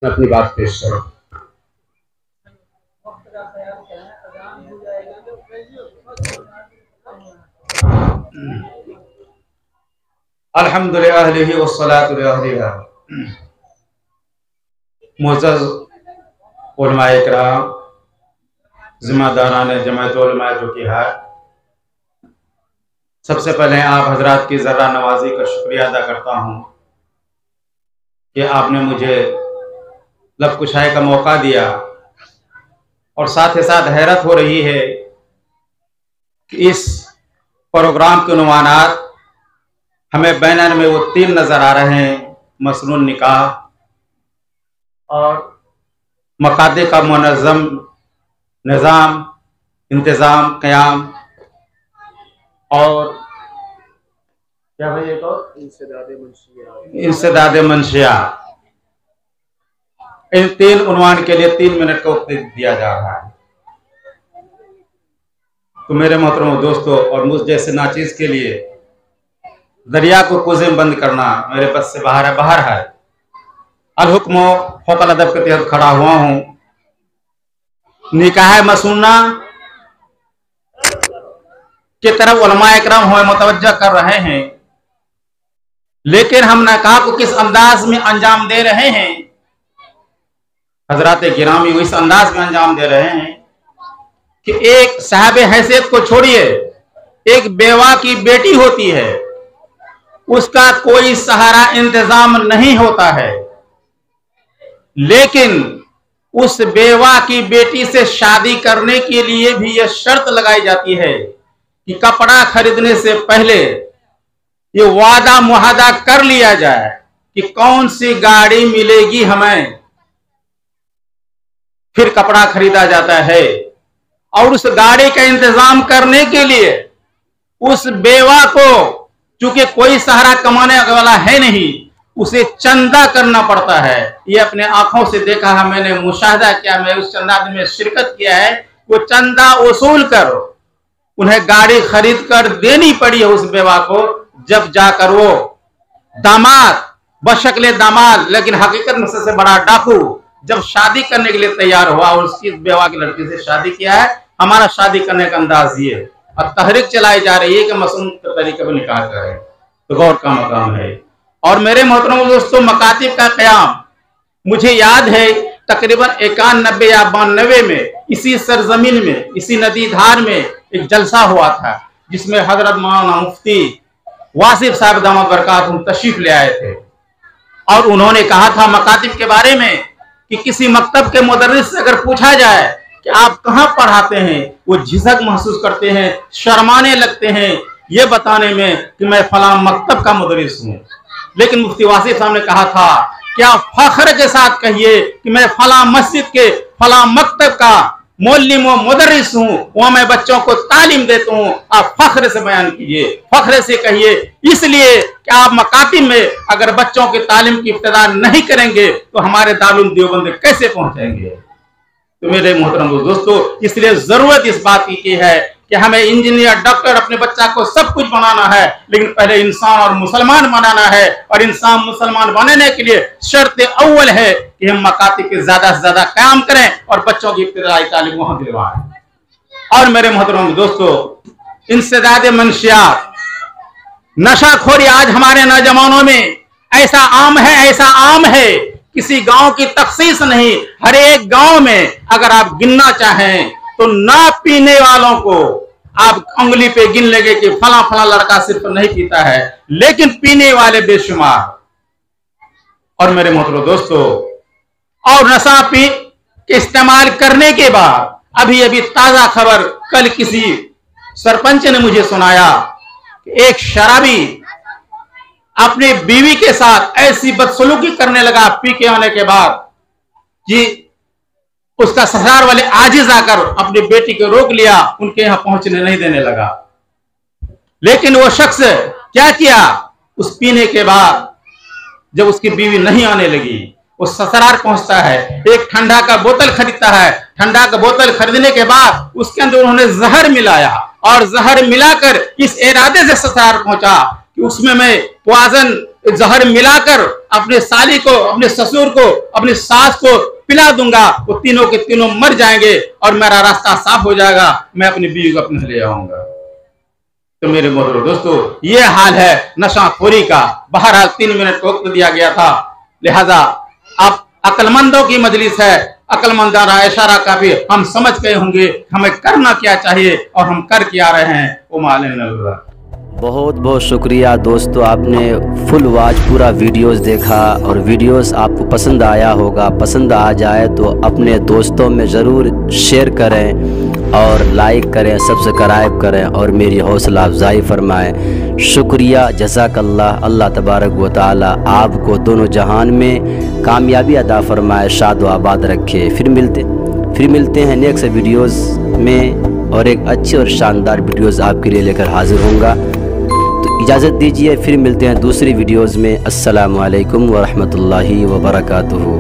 मैं अपनी बात पेश करूं। अल्हम्दुलिल्लाह वस्सलातु अला मुअज़्ज़ज़ उलमाए किराम, ज़िम्मेदारान जमात उलमा जो कि है, सबसे पहले आप हजरात की ज़रा नवाजी का शुक्रिया अदा करता हूँ कि आपने मुझे लब कुशाई का मौका दिया। और साथ ही साथ हैरत हो रही है कि इस प्रोग्राम के उन्वानात हमें बैनर में वो 3 नज़र आ रहे हैं, मसनून निकाह और मकादे का मुनज़्ज़म निज़ाम इंतज़ाम क़याम और क्या भाई एक और इंसदाद मंशिया। इन 3 उन्वान के लिए 3 मिनट का वक्त दिया जा रहा है। तो मेरे मोहतरम दोस्तों और मुझ जैसे नाचीज के लिए दरिया को कुज़ें बंद करना मेरे बस से बाहर है। अल हुक्म फौकल अदब के तहत खड़ा हुआ हूं। निकाह मसूना की तरफ उलमाए किराम हमें मुतवज्जा कर रहे हैं, लेकिन हम निकाह को किस अंदाज में अंजाम दे रहे हैं, हजरात गिरामी इस अंदाज में अंजाम दे रहे हैं कि एक साहब हैसियत को छोड़िए, एक बेवा की बेटी होती है, उसका कोई सहारा इंतजाम नहीं होता है, लेकिन उस बेवा की बेटी से शादी करने के लिए भी यह शर्त लगाई जाती है कि कपड़ा खरीदने से पहले ये वादा मुहादा कर लिया जाए कि कौन सी गाड़ी मिलेगी हमें, फिर कपड़ा खरीदा जाता है। और उस गाड़ी का इंतजाम करने के लिए उस बेवा को, चूंकि कोई सहारा कमाने वाला है नहीं, उसे चंदा करना पड़ता है। ये अपने आंखों से देखा है, मैंने मुशाहदा किया, मैं उस चंदा में शिरकत किया है। वो चंदा वसूल कर उन्हें गाड़ी खरीद कर देनी पड़ी है उस बेवा को, जब जाकर वो दामाद, बशक्ले दामाद लेकिन हकीकत में सबसे बड़ा डाकू, जब शादी करने के लिए तैयार हुआ और उसकी बेवा की लड़की से शादी किया है। हमारा शादी करने का अंदाज ये और तहरीक चलाई जा रही है कि मसूम के तरीके पर निकाह करें, तो गौर का मकाम है। और मेरे मोहतरम दोस्तों, मकातिब का क़याम मुझे याद है तकरीबन 91 या 92 में इसी सरजमीन में, इसी नदी धार में एक जलसा हुआ था, जिसमें हजरत मौलाना मुफ्ती वासिफ साहब दामद बरकातुहू तशरीफ ले आए थे। और उन्होंने कहा था मकातिब के बारे में कि किसी मकतब के मुदर्रिस से अगर पूछा जाए कि आप कहाँ पढ़ाते हैं, वो झिझक महसूस करते हैं, शर्माने लगते हैं ये बताने में कि मैं फलां मकतब का मुदर्रिस हूँ। लेकिन मुफ्ती वासिफ साहब ने कहा था क्या फख्र के साथ कहिए कि मैं फलां मस्जिद के फलां मकतब का मौल्लिम व मुदर्रिस हूँ, वहां मैं बच्चों को तालीम देता हूँ। आप फख्र से बयान कीजिए, फख्र से कहिए, इसलिए कि आप मकातिब में अगर बच्चों की तालीम की इब्तिदा नहीं करेंगे तो हमारे दारुल देवबंद कैसे पहुंचेंगे। तो मेरे मोहतरम दोस्तों, इसलिए जरूरत इस बात की है कि हमें इंजीनियर, डॉक्टर, अपने बच्चा को सब कुछ बनाना है, लेकिन पहले इंसान और मुसलमान बनाना है। और इंसान मुसलमान बनने के लिए शर्त अव्वल है कि हम मकातिब के ज्यादा से ज्यादा क़याम करें और बच्चों की इब्तिदाई तालीम वहां दिलवाएं। और मेरे मोहतरम दोस्तों, इंसदाद मंशियात, नशाखोरी आज हमारे नौजवानों में ऐसा आम है, ऐसा आम है, किसी गांव की तखसीस नहीं, हर एक गांव में अगर आप गिनना चाहें तो ना पीने वालों को आप उंगली पे गिन लेंगे कि फला फला लड़का सिर्फ नहीं पीता है, लेकिन पीने वाले बेशुमार। और मेरे मोहतरम दोस्तों, और नशा पी के इस्तेमाल करने के बाद अभी ताजा खबर कल किसी सरपंच ने मुझे सुनाया कि एक शराबी अपनी बीवी के साथ ऐसी बदसलूकी करने लगा पी के आने के बाद कि उसका ससुराल वाले आजिज आकर अपनी बेटी को रोक लिया, उनके यहां पहुंचने नहीं देने लगा। लेकिन वो शख्स क्या किया, उस पीने के बाद जब उसकी बीवी नहीं आने लगी, वो ससुराल पहुंचता है, एक ठंडा का बोतल खरीदता है। ठंडा का बोतल खरीदने के बाद उसके अंदर उन्होंने जहर मिलाया और जहर मिलाकर इस इरादे से ससुराल पहुंचा कि उसमें मैं पॉइजन जहर मिलाकर अपने साली को, अपने ससुर को, अपनी सास को पिला दूंगा, वो तीनों के तीनों मर जाएंगे और मेरा रास्ता साफ हो जाएगा, मैं अपनी बीवी को अपने ले आऊंगा। तो मेरे मोहतरम दोस्तों, ये हाल है नशाखोरी का। बहरहाल 3 मिनट को वक्त दिया गया था, लिहाजा अब अक्लमंदों की मजलिस है, अक्लमंदाना इशारा काफी, हम समझ गए होंगे हमें करना क्या चाहिए और हम कर क्या रहे हैं। वो मालिक बहुत बहुत शुक्रिया दोस्तों, आपने फुल वॉच पूरा वीडियोस देखा और वीडियोस आपको पसंद आया होगा। पसंद आ जाए तो अपने दोस्तों में ज़रूर शेयर करें और लाइक करें, सब्सक्राइब करें और मेरी हौसला अफजाई फरमाएं। शुक्रिया, जज़ाकल्लाह। अल्लाह तबारक व तआला आपको दोनों जहान में कामयाबी अदा फरमाए, शाद व आबाद रखे। फिर मिलते हैं नेक्स्ट वीडियोज़ में और एक अच्छी और शानदार वीडियोज़ आपके लिए लेकर हाजिर होऊंगा। तो इजाज़त दीजिए, फिर मिलते हैं दूसरी वीडियोज़ में। अस्सलामु अलैकुम व रहमतुल्लाहि व बरकातुहू।